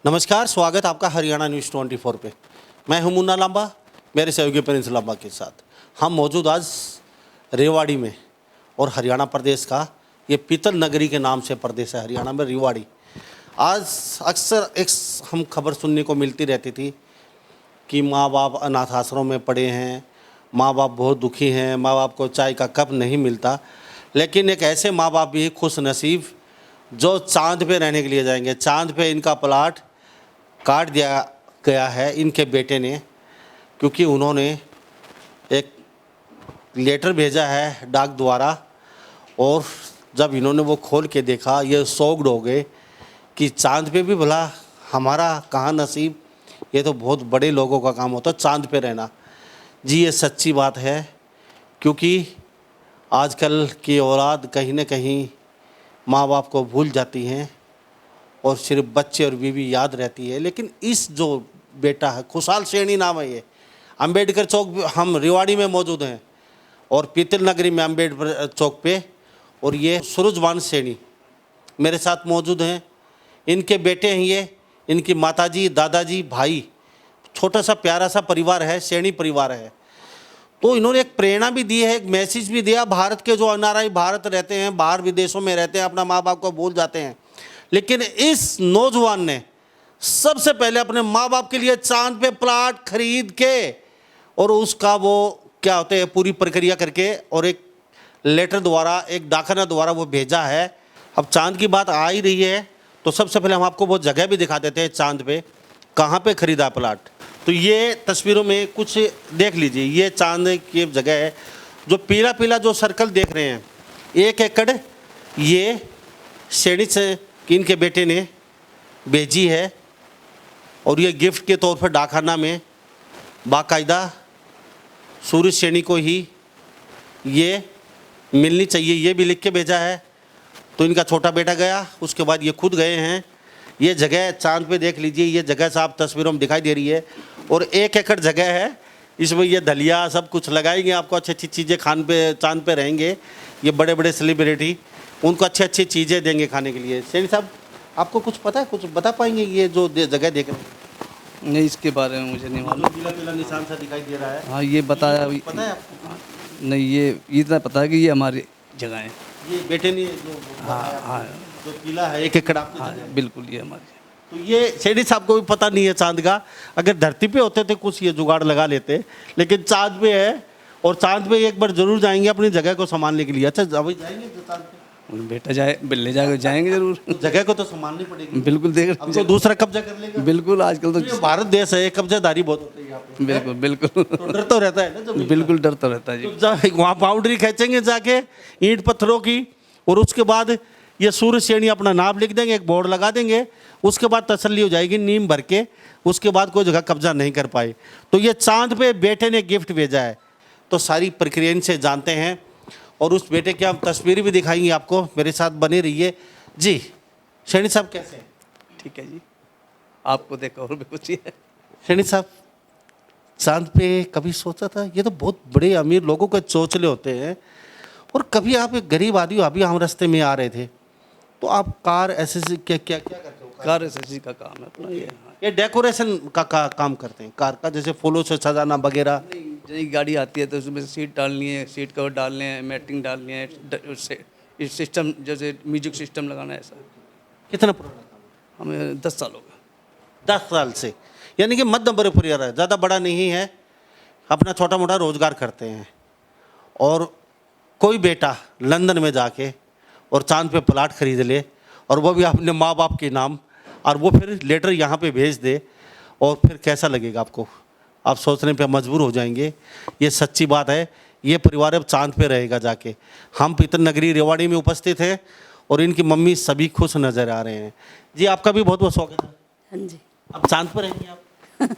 नमस्कार, स्वागत आपका हरियाणा न्यूज़ 24 पे। मैं हूं मुन्ना लांबा, मेरे सहयोगी प्रिंस लांबा के साथ। हम मौजूद आज रेवाड़ी में, और हरियाणा प्रदेश का ये पीतल नगरी के नाम से प्रदेश है हरियाणा में, रेवाड़ी। आज अक्सर एक हम खबर सुनने को मिलती रहती थी कि माँ बाप अनाथ आश्रम में पड़े हैं, माँ बाप बहुत दुखी हैं, माँ बाप को चाय का कप नहीं मिलता। लेकिन एक ऐसे माँ बाप भी खुश नसीब जो चांद पे रहने के लिए जाएंगे। चांद पे इनका प्लाट काट दिया गया है इनके बेटे ने, क्योंकि उन्होंने एक लेटर भेजा है डाक द्वारा, और जब इन्होंने वो खोल के देखा ये शॉक्ड हो गए कि चांद पे भी भला हमारा कहाँ नसीब। ये तो बहुत बड़े लोगों का काम होता है चांद पे रहना। जी ये सच्ची बात है, क्योंकि आजकल की औलाद कहीं न कहीं माँ बाप को भूल जाती हैं और सिर्फ बच्चे और बीवी याद रहती है। लेकिन इस जो बेटा है, खुशहाल सैनी नाम है, ये अंबेडकर चौक, हम रेवाड़ी में मौजूद हैं और पीतल नगरी में अंबेडकर चौक पे, और ये सूरजवान सैनी मेरे साथ मौजूद हैं। इनके बेटे हैं ये, इनकी माताजी, दादाजी, भाई, छोटा सा प्यारा सा परिवार है, सैनी परिवार है। तो इन्होंने एक प्रेरणा भी दी है, एक मैसेज भी दिया। भारत के जो एनआरआई भारत रहते हैं, बाहर विदेशों में रहते हैं, अपना माँ बाप को भूल जाते हैं, लेकिन इस नौजवान ने सबसे पहले अपने माँ बाप के लिए चांद पे प्लाट खरीद के, और उसका वो क्या होते हैं पूरी प्रक्रिया करके, और एक लेटर द्वारा, एक डाकखाना द्वारा वो भेजा है। अब चांद की बात आ ही रही है तो सबसे पहले हम आपको वो जगह भी दिखा देते हैं चांद पे कहाँ पे खरीदा प्लाट। तो ये तस्वीरों में कुछ देख लीजिए, ये चांद की जगह है। जो पीला पीला जो सर्कल देख रहे हैं, 1 एकड़ ये सैनी से इनके बेटे ने भेजी है, और ये गिफ्ट के तौर पर डाकखाना में बाकायदा सूरज सैनी को ही ये मिलनी चाहिए, ये भी लिख के भेजा है। तो इनका छोटा बेटा गया, उसके बाद ये खुद गए हैं। ये जगह चांद पे देख लीजिए, ये जगह साफ तस्वीरों में दिखाई दे रही है, और 1 एकड़ जगह है। इसमें ये दलिया सब कुछ लगाएंगे, आपको अच्छी अच्छी चीज़ें खान पे चांद पे रहेंगे। ये बड़े बड़े सेलिब्रिटी उनको अच्छी अच्छी चीज़ें देंगे खाने के लिए। सैनी साहब, आपको कुछ पता है, कुछ बता पाएंगे ये जो जगह देख रहे हैं? नहीं, इसके बारे में मुझे नहीं मालूम। पीला पीला निशान सा दिखाई दे रहा है। हाँ, ये बताया पता है आपको? नहीं, ये इतना पता है कि ये हमारी जगह है। ये बेटे ने जो हाँ, जो पीला है 1 एकड़ आपकी हाँ, जगह है। बिल्कुल ये हमारी। तो ये सैनी साहब को भी पता नहीं है चांद का। अगर धरती पे होते थे कुछ ये जुगाड़ लगा लेते, लेकिन चांद पे है, और चांद पे एक बार जरूर जाएंगे अपनी जगह को संभालने के लिए। अच्छा, अभी जाएंगे चांद पे? बेटा ले जाकर जाएंगे जरूर। तो जगह को तो संभालनी पड़ेगी। बिल्कुल देख अब तो दूसरा कब्जा कर लेगा। बिल्कुल, आजकल ये तो भारत देश है, कब्जादारी बहुत होती है यहाँ पे। बिल्कुल बिल्कुल तो डर तो रहता है ना जमीन का। बिल्कुल डर तो रहता है जी। तो वहाँ बाउंड्री खींचेंगे जाके ईंट पत्थरों की, और उसके बाद ये सूरज सैनी अपना नाम लिख देंगे, एक बोर्ड लगा देंगे। उसके बाद तसल्ली हो जाएगी नींव भर के, उसके बाद कोई जगह कब्जा नहीं कर पाए। तो ये चांद पे बेटे ने गिफ्ट भेजा है। तो सारी प्रक्रिया इनसे जानते हैं, और उस बेटे की हम तस्वीर भी दिखाएंगे आपको। मेरे साथ बने रहिए जी। सैनी साहब कैसे हैं? ठीक है जी, आपको देखो और भी कुछ है। सैनी साहब, चांद पे कभी सोचा था? ये तो बहुत बड़े अमीर लोगों के चौचले होते हैं, और कभी आप एक गरीब आदमी हो। अभी हम रास्ते में आ रहे थे तो आप कार ऐसे क्या क्या क्या करते हो? कार एसएससी का काम है अपना ये डेकोरेशन का काम करते हैं कार का, जैसे फूलों से सजाना वगैरह। नई गाड़ी आती है तो उसमें सीट डालनी है, सीट कवर डालने हैं, मैटिंग डालनी है, इस सिस्टम जैसे म्यूजिक सिस्टम लगाना है। ऐसा कितना पुराना काम है? हमें 10 साल हो गए। 10 साल से, यानी कि मध्यम परिवार है, ज़्यादा बड़ा नहीं है, अपना छोटा मोटा रोजगार करते हैं। और कोई बेटा लंदन में जाके और चांद पे प्लाट खरीद ले, और वो भी अपने माँ बाप के नाम, और वो फिर लेटर यहाँ पे भेज दे, और फिर कैसा लगेगा आपको? आप सोचने पे मजबूर हो जाएंगे। ये सच्ची बात है। ये परिवार अब चांद पे रहेगा जाके। हम पीतल नगरी रेवाड़ी में उपस्थित हैं, और इनकी मम्मी सभी खुश नज़र आ रहे हैं। जी आपका भी बहुत बहुत स्वागत है। हाँ जी। अब चांद पर रहेंगे आप?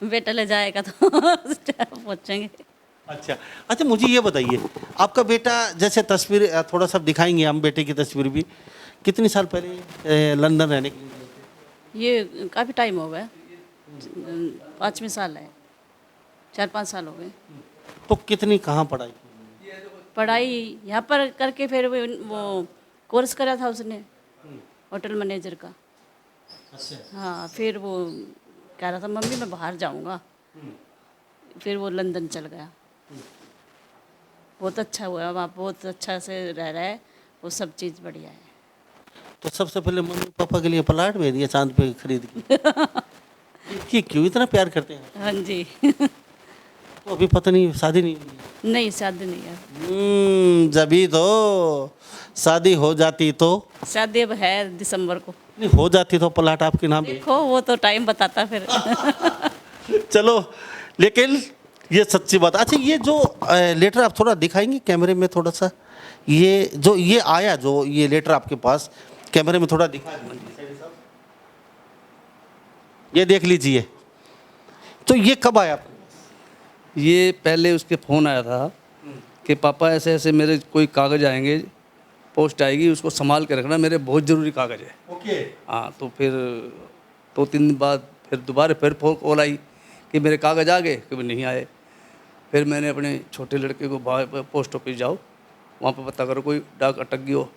बेटा ले जाएगा तो पहुँचेंगे। अच्छा, मुझे ये बताइए, आपका बेटा, जैसे तस्वीर थोड़ा सा दिखाएंगे हम बेटे की तस्वीर भी, कितने साल पहले लंदन रहने के लिए गए थे? ये काफ़ी टाइम हो गया, 5वें साल है, 4-5 साल हो गए। तो कितनी कहाँ पढ़ाई की? पढ़ाई यहाँ पर करके फिर वो कोर्स करा था उसने होटल मैनेजर का। अच्छा। हाँ, फिर वो कह रहा था मम्मी मैं बाहर जाऊंगा, फिर वो लंदन चल गया। बहुत अच्छा हुआ, वहाँ बहुत अच्छा से रह रहा है, वो सब चीज़ बढ़िया है। तो सबसे पहले मम्मी पापा के लिए प्लाट भेज दिया चांद पे खरीद के। क्यों इतना प्यार करते हैं? हाँ जी। तो अभी पता नहीं शादी नहीं हुई। नहीं, शादी नहीं है। जभी तो शादी हो जाती तो शादी अब है दिसंबर को। नहीं हो जाती तो प्लाट आपके नाम पे। देखो वो तो टाइम बताता फिर। चलो, लेकिन ये सच्ची बात। अच्छा, ये जो लेटर आप थोड़ा दिखाएंगे कैमरे में थोड़ा सा, ये जो ये आया जो ये लेटर आपके पास कैमरे में थोड़ा दिखा दीजिए। ये देख लीजिए, तो ये कब आया आपको? ये पहले उसके फ़ोन आया था कि पापा ऐसे ऐसे मेरे कोई कागज़ आएंगे, पोस्ट आएगी, उसको संभाल के रखना, मेरे बहुत ज़रूरी कागज़ है। ओके। हाँ, तो फिर 2-3 दिन बाद फिर दोबारा फिर फोन कॉल आई कि मेरे कागज़ आ गए, कि नहीं आए। फिर मैंने अपने छोटे लड़के को पोस्ट ऑफिस जाओ, वहाँ पे पता करो कोई डाक अटक गई हो।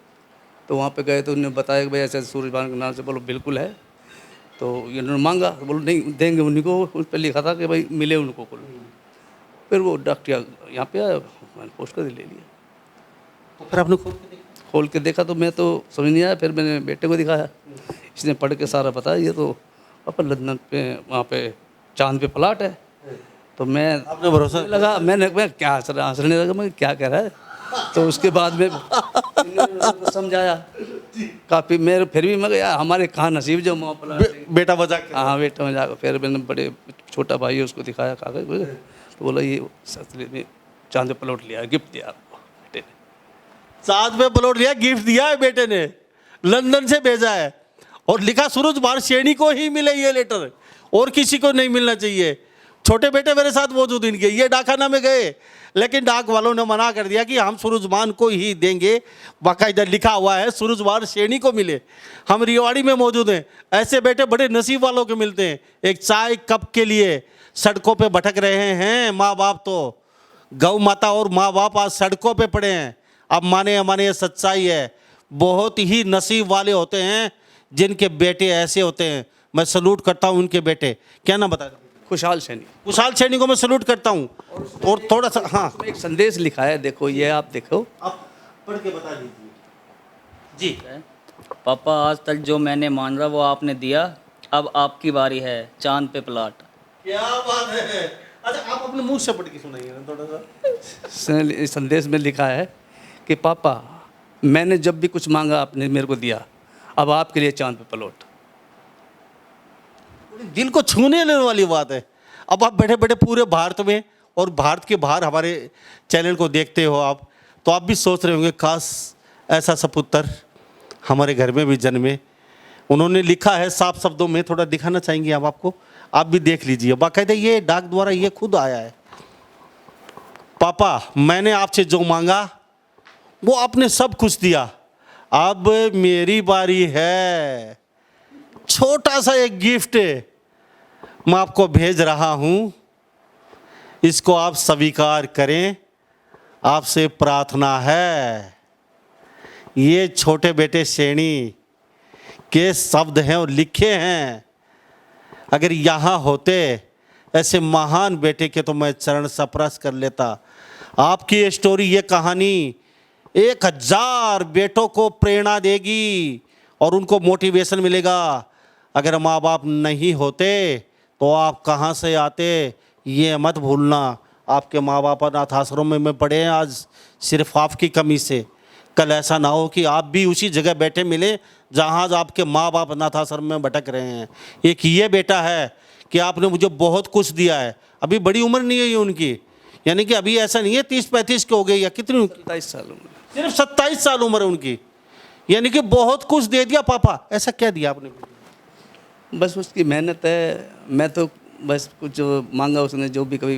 तो वहाँ पे गए तो उन्होंने बताया कि भाई ऐसे सूरजभान के नाम से। बोलो बिल्कुल है। तो इन्होंने मांगा, तो बोलो नहीं देंगे उन्हीं को। उस पर लिखा था कि भाई मिले उनको कुल। फिर वो डाक यहाँ पे आया, मैंने पोस्ट कर ले लिया। तो फिर आपने खोल के देखा तो मैं तो समझ नहीं आया। फिर मैंने बेटे को दिखाया, इसने पढ़ के सारा बताया, ये तो पापा लंदन पे वहाँ पे चांद पे प्लाट है। तो मैं आपने भरोसा लगा, मैं क्या हंसने लगा, मैं क्या कह रहा है। तो उसके बाद में इन्होंने समझाया काफ़ी। मेरे फिर भी मैं यार हमारे कहाँ नसीब जो वहाँ प्लाट। बेटा बजा के। हाँ, बेटा में जाकर फिर मैंने बड़े छोटा भाई है उसको दिखाया कागज। तो बोला ये असली में चांद पे प्लॉट लिया, गिफ्ट दिया आपको बेटे ने। चांद पे प्लॉट लिया, गिफ्ट दिया है बेटे ने, लंदन से भेजा है, और लिखा सूरजभान सैनी को ही मिले ये लेटर, और किसी को नहीं मिलना चाहिए। छोटे बेटे मेरे साथ मौजूद इनके, ये डाकखाना में गए, लेकिन डाक वालों ने मना कर दिया कि हम सूरजभान को ही देंगे। बाकायदा लिखा हुआ है सूरजभान सैनी को मिले। हम रेवाड़ी में मौजूद हैं। ऐसे बेटे बड़े नसीब वालों के मिलते हैं। एक चाय कप के लिए सड़कों पे भटक रहे हैं माँ बाप, तो गौ माता और माँ बाप आज सड़कों पे पड़े हैं। अब माने अमाने ये सच्चाई है। बहुत ही नसीब वाले होते हैं जिनके बेटे ऐसे होते हैं। मैं सलूट करता हूँ उनके बेटे। क्या नाम बता? खुशहाल सैनी। कुशाल सैनी को मैं सलूट करता हूँ। और थोड़ा सा हाँ, उसमें एक संदेश लिखा है, देखो ये आप देखो। आप पढ़ के बता दीजिए जी। पापा आज तक जो मैंने मांगा वो आपने दिया, अब आपकी बारी है, चांद पे प्लाट। क्या बात है। अच्छा, आप अपने मुंह से पढ़ के सुनाइए ना थोड़ा सा। इस संदेश में लिखा है कि पापा मैंने जब भी कुछ मांगा आपने मेरे को दिया, अब आपके लिए चांद पे प्लॉट। दिल को छूने लेने वाली बात है। अब आप बैठे बैठे पूरे भारत में और भारत के बाहर हमारे चैनल को देखते हो आप, तो आप भी सोच रहे होंगे काश ऐसा सपुत्र हमारे घर में भी जन्मे। उन्होंने लिखा है साफ शब्दों में, थोड़ा दिखाना चाहेंगे हम आपको, आप भी देख लीजिए। बाकायदा ये डाक द्वारा ये खुद आया है। पापा मैंने आपसे जो मांगा वो आपने सब कुछ दिया, अब मेरी बारी है। छोटा सा एक गिफ्ट मैं आपको भेज रहा हूं, इसको आप स्वीकार करें, आपसे प्रार्थना है। ये छोटे बेटे सैनी के शब्द हैं और लिखे हैं। अगर यहाँ होते ऐसे महान बेटे के तो मैं चरण स्पर्श कर लेता। आपकी ये स्टोरी, ये कहानी 1000 बेटों को प्रेरणा देगी और उनको मोटिवेशन मिलेगा। अगर माँ बाप नहीं होते तो आप कहाँ से आते, ये मत भूलना। आपके माँ बाप अनाथ आश्रम में पड़े हैं आज सिर्फ आपकी कमी से। कल ऐसा ना हो कि आप भी उसी जगह बैठे मिले जहाँ आज आपके माँ बाप अनाथ आश्रम में भटक रहे हैं। एक ये बेटा है कि आपने मुझे बहुत कुछ दिया है। अभी बड़ी उम्र नहीं है ये उनकी, यानी कि अभी ऐसा नहीं है 30-35 के हो गए या कितनी, 27 साल उम्र। सिर्फ 27 साल उम्र है उनकी, यानी कि बहुत कुछ दे दिया। पापा ऐसा क्या दिया आपने? बस उसकी मेहनत है। मैं तो बस कुछ मांगा उसने, जो भी कभी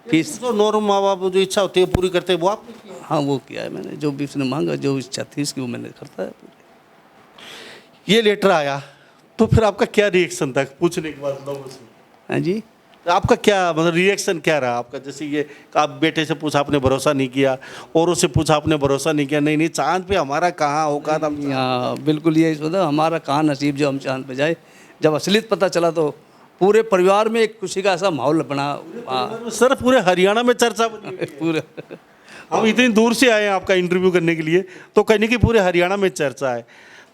फीस, जो नॉर्मल माँ बाप जो इच्छा होती है पूरी करते हैं वो आपने किया? हाँ वो किया है मैंने। जो भी उसने मांगा, जो इच्छा थी उसकी, वो मैंने करता है पूरी। ये लेटर आया तो फिर आपका क्या रिएक्शन था पूछने के बाद लोगों से? हाँ जी। आपका क्या मतलब रिएक्शन क्या रहा आपका? जैसे ये आप बेटे से पूछा आपने भरोसा नहीं किया, औरों से पूछा आपने भरोसा नहीं किया, नहीं नहीं चांद पे हमारा कहाँ औकात, हम हाँ बिल्कुल यही सोचा, हमारा कहाँ नसीब जो हम चांद पे जाए। जब असलियत पता चला तो पूरे परिवार में एक खुशी का ऐसा माहौल बना। हाँ, सर पूरे हरियाणा में चर्चा बनी हुई है। पूरे हम इतनी दूर से आए हैं आपका इंटरव्यू करने के लिए, तो कहने की पूरे हरियाणा में चर्चा है।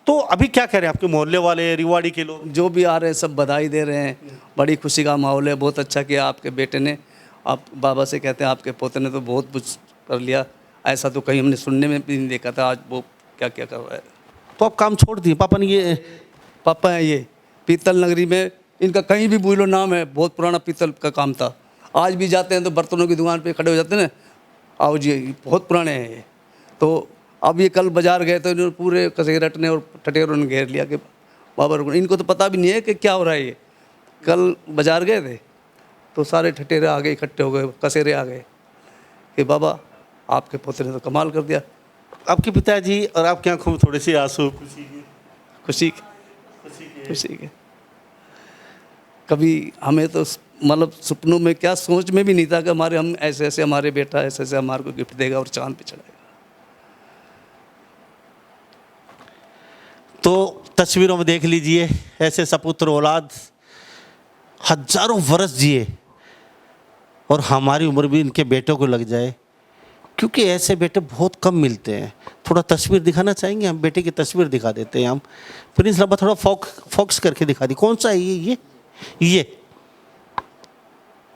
तो अभी क्या कह रहे हैं आपके मोहल्ले वाले, रिवाड़ी के लोग? जो भी आ रहे हैं सब बधाई दे रहे हैं, बड़ी खुशी का माहौल है। बहुत अच्छा किया आपके बेटे ने। आप बाबा से कहते हैं आपके पोते ने तो बहुत कुछ कर लिया, ऐसा तो कहीं हमने सुनने में भी नहीं देखा था। आज वो क्या क्या कर रहा है। तो आप काम छोड़ दिए? पापा ने ये पापा है ये पीतल नगरी में, इनका कहीं भी बोलो नाम है, बहुत पुराना पीतल का काम था। आज भी जाते हैं तो बर्तनों की दुकान पे खड़े हो जाते हैं ना, आओ जी बहुत पुराने हैं ये। तो अब ये कल बाजार गए तो इन्होंने पूरे कसेरट ने और ठटेरों ने घेर लिया कि बाबा रुको। इनको तो पता भी नहीं है कि क्या हो रहा है। ये कल बाजार गए थे तो सारे ठटेरे आ गए, इकट्ठे हो गए, कसेरे आ गए कि बाबा आपके पोते ने तो कमाल कर दिया। आपके पिताजी और आपकी आंखों में थोड़े से आंसू खुशी के कभी हमें तो मतलब सपनों में क्या सोच में भी नहीं था कि हमारे हम ऐसे ऐसे हमारे बेटा ऐसे ऐसे हमारे को गिफ्ट देगा और चांद पे चढ़ाएगा। तो तस्वीरों में देख लीजिए, ऐसे सपुत्र औलाद हजारों वर्ष जिए और हमारी उम्र भी इनके बेटों को लग जाए, क्योंकि ऐसे बेटे बहुत कम मिलते हैं। थोड़ा तस्वीर दिखाना चाहेंगे हम? बेटे की तस्वीर दिखा देते हैं हम। प्रिंस लांबा थोड़ा फोकस करके दिखा दी। कौन सा है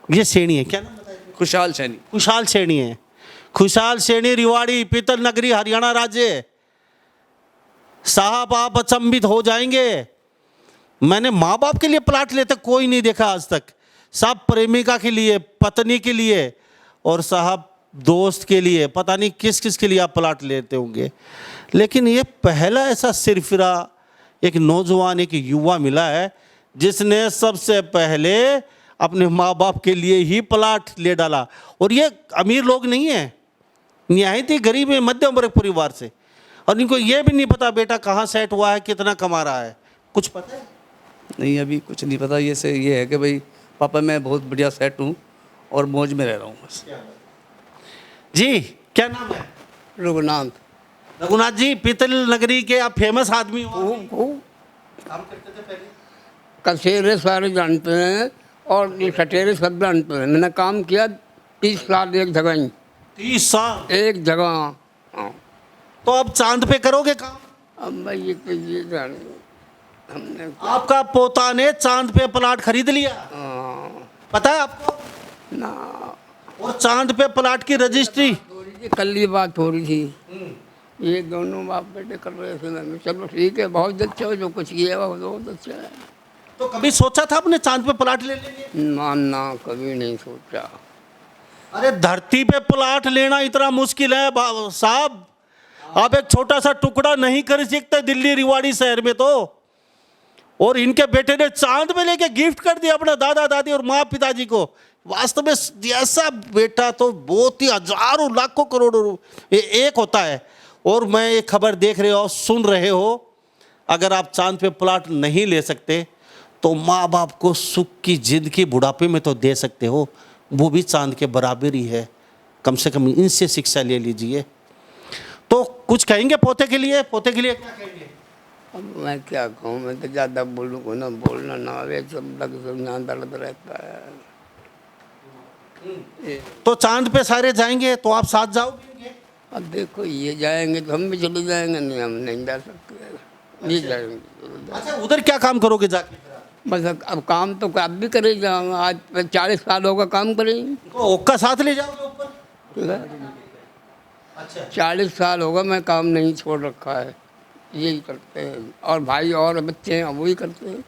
ये श्रेणी है, क्या नाम बताया? खुशहाल सैनी। खुशहाल श्रेणी है। खुशहाल श्रेणी, रिवाड़ी, पीतल नगरी, हरियाणा राज्य। साहब आप अचंभित हो जाएंगे, मैंने माँ बाप के लिए प्लाट लेते कोई नहीं देखा आज तक। साहब प्रेमिका के लिए, पत्नी के लिए और साहब दोस्त के लिए, पता नहीं किस किस के लिए आप प्लाट लेते होंगे, लेकिन ये पहला ऐसा सिरफिरा एक नौजवान, एक युवा मिला है जिसने सबसे पहले अपने माँ बाप के लिए ही प्लाट ले डाला। और ये अमीर लोग नहीं है, निहायत ही गरीब है, मध्यम वर्ग परिवार से। और इनको ये भी नहीं पता बेटा कहाँ सेट हुआ है, कितना कमा रहा है, कुछ पता है? नहीं, अभी कुछ नहीं पता। ये है कि भाई पापा मैं बहुत बढ़िया सेट हूँ और मौज में रह रहा हूँ बस। जी क्या नाम है? रघुनाथ। रघुनाथ जी, पीतल नगरी के आप फेमस आदमी हो। काम करते थे पहले? कसेरे सारे जानते हैं और ये ठटेरे सब जानते हैं। मैंने काम किया 30 साल एक जगह ही। 30 साल एक जगह। हाँ। तो अब चांद पे करोगे काम? अब भाई ये जान हमने आपका पोता ने चांद पे प्लाट खरीद लिया, पता है आपको? ना और चांद पे प्लाट की रजिस्ट्री थोड़ी सी कल ही बात हो रही थी। ये दोनों बाप बेटे कर रहे थे। मैंने चलो ठीक है, बहुत अच्छा है, जो कुछ किया वो बहुत अच्छा है। तो कभी सोचा था आपने चांद पे प्लाट ले लेंगे? ना कभी नहीं सोचा। अरे धरती पे प्लाट लेना इतना मुश्किल है साहब। आप एक छोटा सा टुकड़ा नहीं कर सकते दिल्ली रिवाड़ी शहर में तो, और इनके बेटे ने चांद पे लेके गिफ्ट कर दिया अपने दादा दादी और माँ पिताजी को। वास्तव में ऐसा बेटा तो बहुत ही हजारों लाखों करोड़ों एक होता है। और मैं ये खबर देख रहे हो, सुन रहे हो, अगर आप चांद पे प्लाट नहीं ले सकते तो माँ बाप को सुख की जिंदगी बुढ़ापे में तो दे सकते हो, वो भी चांद के बराबर ही है। कम से कम इनसे शिक्षा ले लीजिए। तो कुछ कहेंगे पोते के लिए? पोते के लिए क्या कहेंगे? अब मैं क्या कहूँ, मैं तो ज़्यादा बोलूँ को ना बोलना ना आवे, सब लग सब यहाँ दर्द रहता है। तो चांद पे सारे जाएंगे तो आप साथ जाओगे? अब देखो ये जाएंगे तो हम भी चले जाएंगे, नहीं हम नहीं जा सकते, ये जाएंगे। अच्छा, उधर क्या काम करोगे जाके? बस अब काम तो अब भी करे जाऊँगा। आज 40 साल होगा काम करेंगे। तो ओक्का साथ ले जाओगे ऊपर? ठीक है, अच्छा 40 साल होगा मैं काम नहीं छोड़ रखा है, यही करते हैं। और भाई और बच्चे हैं वही करते हैं।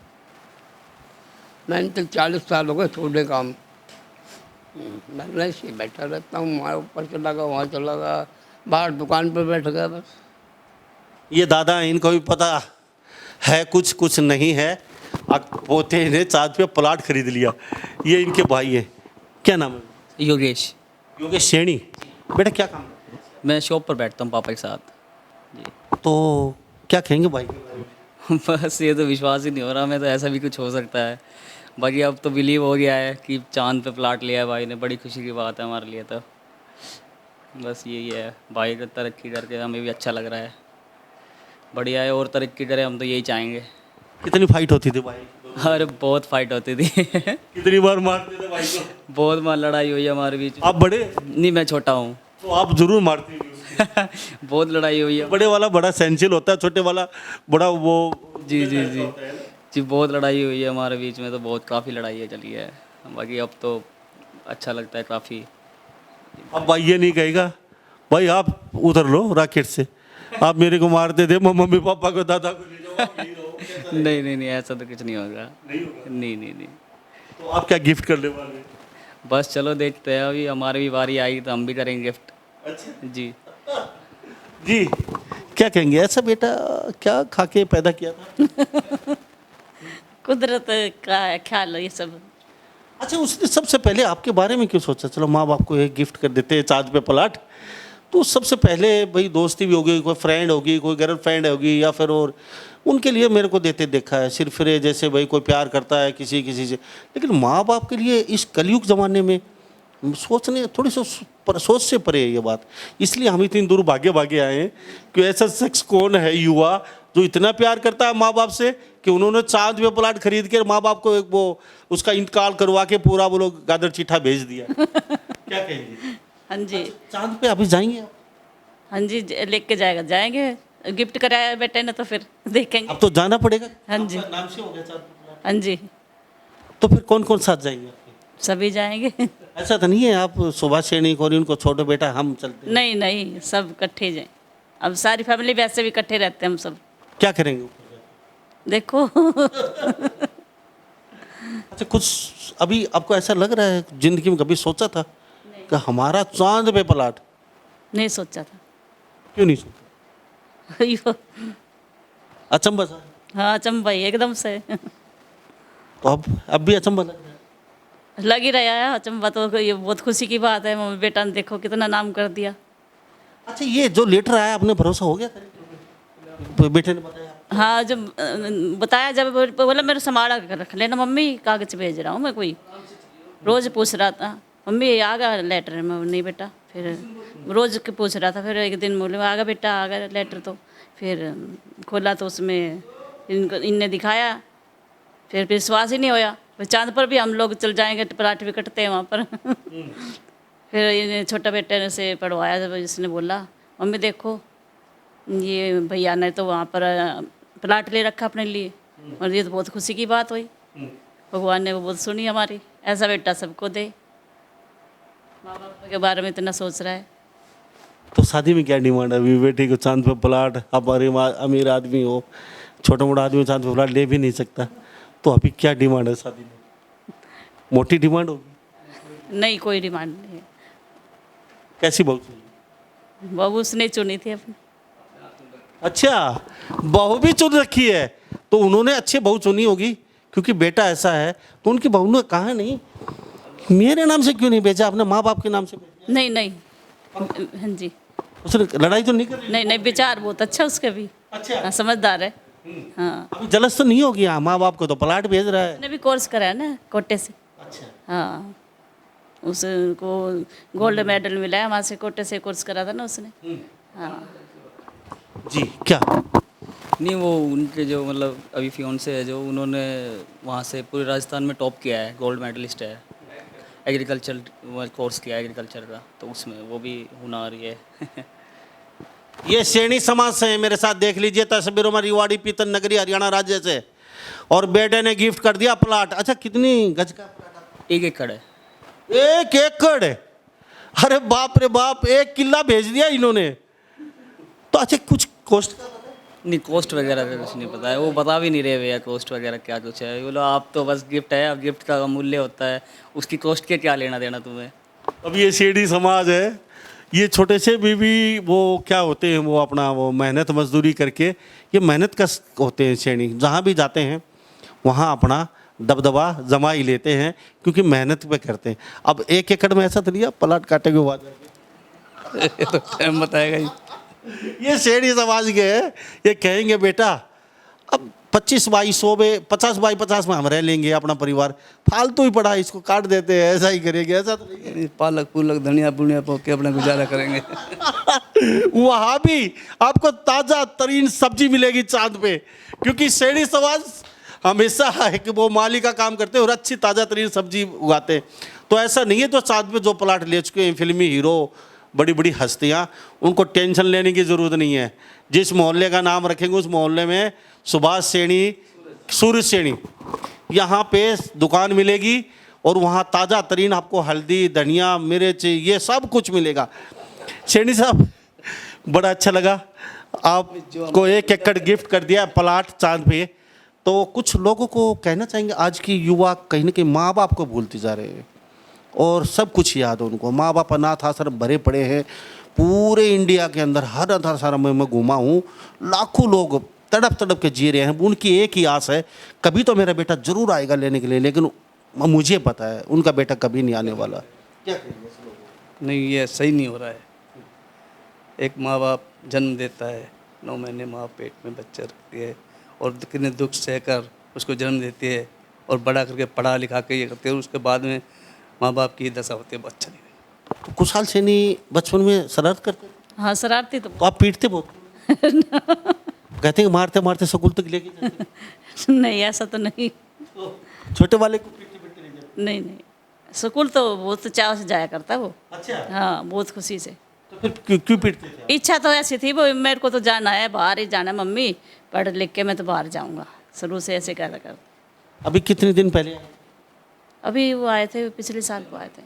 मैंने तो 40 साल हो गए छोड़े काम। मैं ऐसे ही बैठा रहता हूँ, वहाँ ऊपर चला गया, वहाँ चला गया, बाहर दुकान पर बैठ गया बस। ये दादा हैं, इनको भी पता है कुछ कुछ नहीं है। पोते ने चांद पे प्लाट खरीद लिया। ये इनके भाई है, क्या नाम है? योगेश। योगेश सैनी। बेटा क्या काम? मैं शॉप पर बैठता हूँ पापा के साथ जी। तो क्या कहेंगे भाई के बारे में? बस ये तो विश्वास ही नहीं हो रहा, मैं तो ऐसा भी कुछ हो सकता है। बाकी अब तो बिलीव हो गया है कि चांद पे प्लाट लिया है भाई ने, बड़ी खुशी की बात है हमारे लिए। तो बस यही है, भाई का तरक्की करके हमें भी अच्छा लग रहा है, बढ़िया है, और तरक्की करे हम तो यही चाहेंगे। कितनी फाइट होती थी भाई? अरे बहुत फाइट होती थी कितनी बार मारते थे भाई को? बहुत बार लड़ाई हुई है हमारे बीच में। आप बड़े, नहीं, मैं छोटा हूँ तो आप जरूर मारती होंगी उसको। बहुत लड़ाई हुई है। बड़े वाला बड़ा सेंसिल होता है, छोटे वाला बड़ा वो। जी जी जी जी, बहुत लड़ाई हुई है हमारे बीच में, तो बहुत काफ़ी लड़ाई है चली है। बाकी अब तो अच्छा लगता है काफ़ी। अब भाई ये नहीं कहेगा भाई आप उधर लो रॉकेट से, आप मेरे को मारते थे, मम्मी पापा को दादा को ले जाओ, आप यहीं रहो। नहीं नहीं नहीं, ऐसा तो कुछ नहीं होगा। नहीं नहीं नहीं, तो आप क्या गिफ्ट करने वाले हैं? बस चलो देखते हैं, अभी हमारी भी बारी आई तो हम भी करेंगे गिफ्ट। अच्छा जी जी, क्या कहेंगे? ऐसा बेटा क्या खा के पैदा किया था? कुदरत का ख्याल ये सब। अच्छा, उसने सबसे पहले आपके बारे में क्यों सोचा? चलो माँ बाप को एक गिफ्ट कर देते हैं चाँद पे प्लाट, तो सबसे पहले भाई दोस्ती भी होगी, कोई फ्रेंड होगी, कोई गर्ल फ्रेंड होगी, या फिर और उनके लिए मेरे को देते देखा है। सिर्फ फिर जैसे भाई कोई प्यार करता है किसी किसी से, लेकिन माँ बाप के लिए इस कलयुग ज़माने में सोचने थोड़ी सोच से परे है ये बात। इसलिए हम इतनी दूर भागे भागे आए हैं कि ऐसा शख्स कौन है युवा जो इतना प्यार करता है माँ बाप से कि उन्होंने चाँद पे प्लाट खरीद के माँ बाप को एक वो उसका इंतकाल करवा के पूरा वो लोग गादर चिट्ठा भेज दिया। क्या कहेंगे? हाँ जी, चाँद पे अभी जाएंगे आप? हाँ जी, लेके जाएंगे। गिफ्ट कराया बेटे ने तो फिर देखेंगे। अब तो जाना पड़ेगा। हाँ जी। आपका नाम से हो गया चाँद पे प्लाट। हाँ जी, तो फिर कौन कौन साथ जाएंगे आपके? सभी जाएंगे। ऐसा तो नहीं है आप सुभाष सैनिक और उनको छोटे बेटा हम चलते हैं? नहीं नहीं, सब इकट्ठे जाए। अब सारी फैमिली वैसे भी इकट्ठे रहते हैं हम सब। क्या करेंगे ऊपर जाके? देखो। अच्छा, कुछ अभी आपको ऐसा लग रहा है जिंदगी में कभी सोचा था कि हमारा चांद पे प्लाट? नहीं सोचा था। क्यों नहीं सोचा? यो, अचंभा सा? हाँ अचंभा ही एकदम से। तो अब भी अचंभा लग रहा है? लग ही रहा है अचंभा, तो ये बहुत खुशी की बात है। मम्मी बेटा ने देखो कितना नाम कर दिया। अच्छा, ये जो लेटर आया आपने भरोसा हो गया था? तो बेटे ने बताया? हाँ, जब बताया, जब बोला मेरे संभाला कर रख लेना मम्मी, कागज भेज रहा हूँ मैं। कोई रोज़ पूछ रहा था मम्मी आ गया लेटर में, नहीं बेटा। फिर रोज़ के पूछ रहा था, फिर एक दिन बोले आ गया बेटा, आ गया लेटर। तो फिर खोला तो उसमें इनने दिखाया, फिर विश्वास ही नहीं होया। फिर चांद पर भी हम लोग चल जाएंगे, प्लाट भी कटते हैं वहाँ पर। फिर इन्हें छोटा बेटे से पढ़वाया, जब इसने बोला मम्मी देखो ये भैया ने तो वहाँ पर प्लाट ले रखा अपने लिए, और ये तो बहुत खुशी की बात हुई। भगवान ने वो बहुत सुनी हमारी। ऐसा बेटा सबको दे। माँ बाप के बारे में इतना सोच रहा है। तो शादी में क्या डिमांड है? अभी बेटे को चांद पे प्लाट, आप अमीर आदमी हो, छोटा मोटा आदमी चांद पे प्लाट ले भी नहीं सकता, तो अभी क्या डिमांड है शादी में? मोटी डिमांड होगी? नहीं, कोई डिमांड नहीं है। कैसी बहू चाहिए? बहू उसने चुनी थी अपनी। अच्छा, बहू भी चुन रखी है, तो उन्होंने अच्छी बहू चुनी होगी, क्योंकि बेटा ऐसा है। तो उनकी बहू ने कहा नहीं मेरे नाम से क्यों नहीं भेजा, अपने माँ बाप के नाम से भेजा? नहीं नहीं, हाँ जी, उसने लड़ाई तो नहीं कर रही? नहीं नहीं, विचार बहुत अच्छा उसके भी। अच्छा, हाँ, समझदार है। हाँ, अभी जलस तो नहीं होगी? हाँ, माँ बाप को तो प्लाट भेज रहा है। उसने भी कोर्स करा है ना कोटे से। अच्छा, हाँ, उसको गोल्ड मेडल मिला है वहाँ से, कोटे से कोर्स करा था ना उसने। हाँ जी, क्या? नहीं, वो उनके जो मतलब अभी फियोन्से है जो, उन्होंने वहाँ से पूरे राजस्थान में टॉप किया है, गोल्ड मेडलिस्ट है। एग्रीकल्चर कोर्स किया है एग्रीकल्चर का, तो उसमें वो भी हुनर ही है। ये सैनी समाज से है, मेरे साथ देख लीजिए तस्वीरों में, रिवाड़ी पीतन नगरी हरियाणा राज्य से, और बेटे ने गिफ्ट कर दिया प्लाट। अच्छा, कितनी गज का प्लाट? 1 एकड़ है। 1 एकड़? अरे बाप रे बाप, 1 किला भेज दिया इन्होंने। तो अच्छा, कुछ कॉस्ट का पता है? नहीं, कॉस्ट वगैरह का कुछ नहीं पता है, वो बता भी नहीं रहे भैया कॉस्ट वगैरह क्या कुछ है। बोलो आप तो बस गिफ्ट है, अब गिफ्ट का मूल्य होता है, उसकी कॉस्ट के क्या लेना देना तुम्हें। अब ये सैनी समाज है, ये छोटे से भी वो क्या होते हैं, वो अपना वो मेहनत मजदूरी करके, ये मेहनत कश होते हैं सैनी। जहाँ भी जाते हैं वहाँ अपना दबदबा जमा ही लेते हैं, क्योंकि मेहनत पे करते हैं। अब 1 एकड़ में ऐसा तो नहीं प्लाट काटे के बाद ये तो टाइम बताएगा ही। ये सैनी समाज के हैं, ये कहेंगे बेटा अब 25 बाई 100 में, 50 बाई 50 में हम रह लेंगे, अपना परिवार फालतू ही पड़ा, इसको काट देते हैं, ऐसा ही करेंगे। ऐसा तो नहीं है। पालक पुलक धनिया पुनिया पोक के अपना गुजारा करेंगे। वहाँ भी आपको ताज़ा तरीन सब्जी मिलेगी चांद पे, क्योंकि सैनी समाज हमेशा है कि वो माली का काम करते हैं और अच्छी ताज़ा तरीन सब्जी उगाते हैं। तो ऐसा नहीं है तो साथ में जो प्लाट ले चुके हैं फिल्मी हीरो, बड़ी बड़ी हस्तियाँ, उनको टेंशन लेने की ज़रूरत नहीं है। जिस मोहल्ले का नाम रखेंगे उस मोहल्ले में सुभाष सैनी, सूर्य सैनी, यहाँ पे दुकान मिलेगी और वहाँ ताज़ा तरीन आपको हल्दी, धनिया, मिर्च, ये सब कुछ मिलेगा। सैनी साहब बड़ा अच्छा लगा, आपको 1 एकड़ गिफ्ट कर दिया प्लाट चांद पे। तो कुछ लोगों को कहना चाहेंगे, आज की युवा कहीं ना कहीं माँ बाप को भूलते जा रहे हैं और सब कुछ याद है उनको। माँ बाप अनाथ आश्रम भरे पड़े हैं पूरे इंडिया के अंदर, हर अनाथ आश्रम में मैं घूमा हूँ, लाखों लोग तड़प तड़प के जी रहे हैं। उनकी एक ही आस है, कभी तो मेरा बेटा जरूर आएगा लेने के लिए, लेकिन मुझे पता है उनका बेटा कभी नहीं आने वाला। क्या कहेंगे? नहीं, ये सही नहीं हो रहा है। एक माँ बाप जन्म देता है, 9 महीने माँ पेट में बच्चा रखती है और कितने दुख सहकर उसको जन्म देती है और बड़ा करके पढ़ा लिखा के ये करते हैं, उसके बाद में माँ बाप की दशा होती है बच्चा नहीं। तो कुशाल सैनी बचपन में शरारत करते थे? हाँ, शरारती तो तो आप पीटते बहुत? कहते हैं मारते मारते स्कूल तक लेके जाते? नहीं, ऐसा तो नहीं। तो छोटे वाले को पीटते पीटते ले जाते? नहीं नहीं, स्कूल तो बहुत चाव से जाया करता वो। अच्छा, हाँ, बहुत खुशी से। तो फिर क्यों पीटते थे? इच्छा तो ऐसी थी, वो मेरे को तो जाना है, बाहर ही जाना है मम्मी, पढ़ लिख के मैं तो बाहर जाऊंगा, शुरू से ऐसे कहता कर। अभी कितने दिन पहले आए? अभी वो आए थे, पिछले साल को आए थे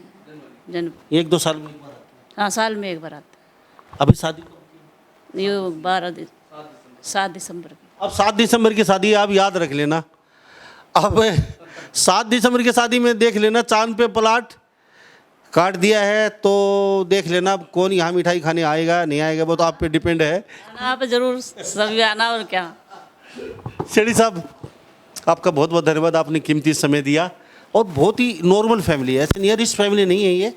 जनवरी। 1-2 साल में एक बार आते हाँ, साल में एक बार आते हैं। अभी शादी कब की? हैं। ये 7 दिसंबर की। अब 7 दिसंबर की शादी है, आप याद रख लेना। अब 7 दिसंबर की शादी में देख लेना चांद पे प्लाट काट दिया है, तो देख लेना कौन यहाँ मिठाई खाने आएगा नहीं आएगा, वो तो आप पे डिपेंड है। आप जरूर सभी आना, और क्या। सैनी साहब आपका बहुत बहुत धन्यवाद, आपने कीमती समय दिया। और बहुत ही नॉर्मल फैमिली है, ऐसे नियरिस्ट फैमिली नहीं है ये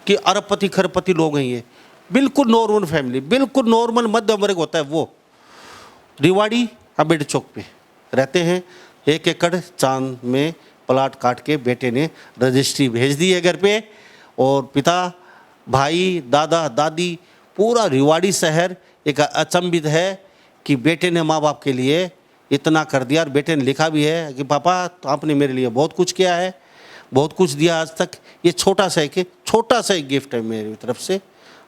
कि अरबपति खरबपति लोग हैं, ये बिल्कुल नॉर्मल फैमिली, बिल्कुल नॉर्मल मध्यम वर्ग होता है वो। रिवाड़ी अम्बेडकर चौक पे रहते हैं, 1 एकड़ चांद में प्लाट काट के बेटे ने रजिस्ट्री भेज दी है घर पे, और पिता, भाई, दादा, दादी, पूरा रिवाड़ी शहर एक अचंभित है कि बेटे ने माँ बाप के लिए इतना कर दिया। और बेटे ने लिखा भी है कि पापा तो आपने मेरे लिए बहुत कुछ किया है, बहुत कुछ दिया आज तक, ये छोटा सा एक गिफ्ट है मेरी तरफ से,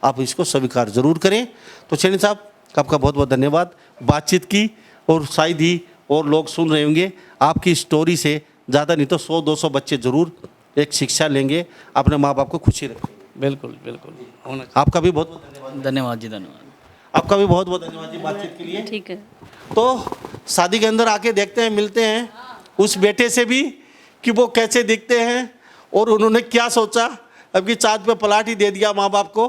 आप इसको स्वीकार ज़रूर करें। तो सैनी साहब आपका बहुत बहुत धन्यवाद, बातचीत की, और शायद ही और लोग सुन रहे होंगे आपकी स्टोरी से, ज़्यादा नहीं तो 100-200 बच्चे ज़रूर एक शिक्षा लेंगे, अपने माँ बाप को खुशी रखेंगे। बिल्कुल बिल्कुल होना चाहिए। आपका भी बहुत बहुत धन्यवाद। धन्यवाद जी, धन्यवाद। आपका भी बहुत बहुत धन्यवाद जी बातचीत के लिए। ठीक है। तो शादी के अंदर आके देखते हैं, मिलते हैं उस बेटे से भी कि वो कैसे दिखते हैं और उन्होंने क्या सोचा। अब कि चाँद पे प्लाट ही दे दिया माँ बाप को।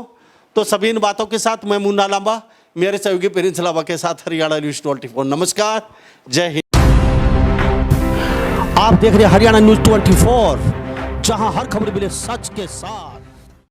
तो सभी इन बातों के साथ मैं मुन्ना लांबा मेरे सहयोगी प्रिंस लांबा के साथ हरियाणा न्यूज़ 24। नमस्कार, जय हिंद। आप देख रहे हैं हरियाणा न्यूज़ 24, जहां हर खबर मिले सच के साथ।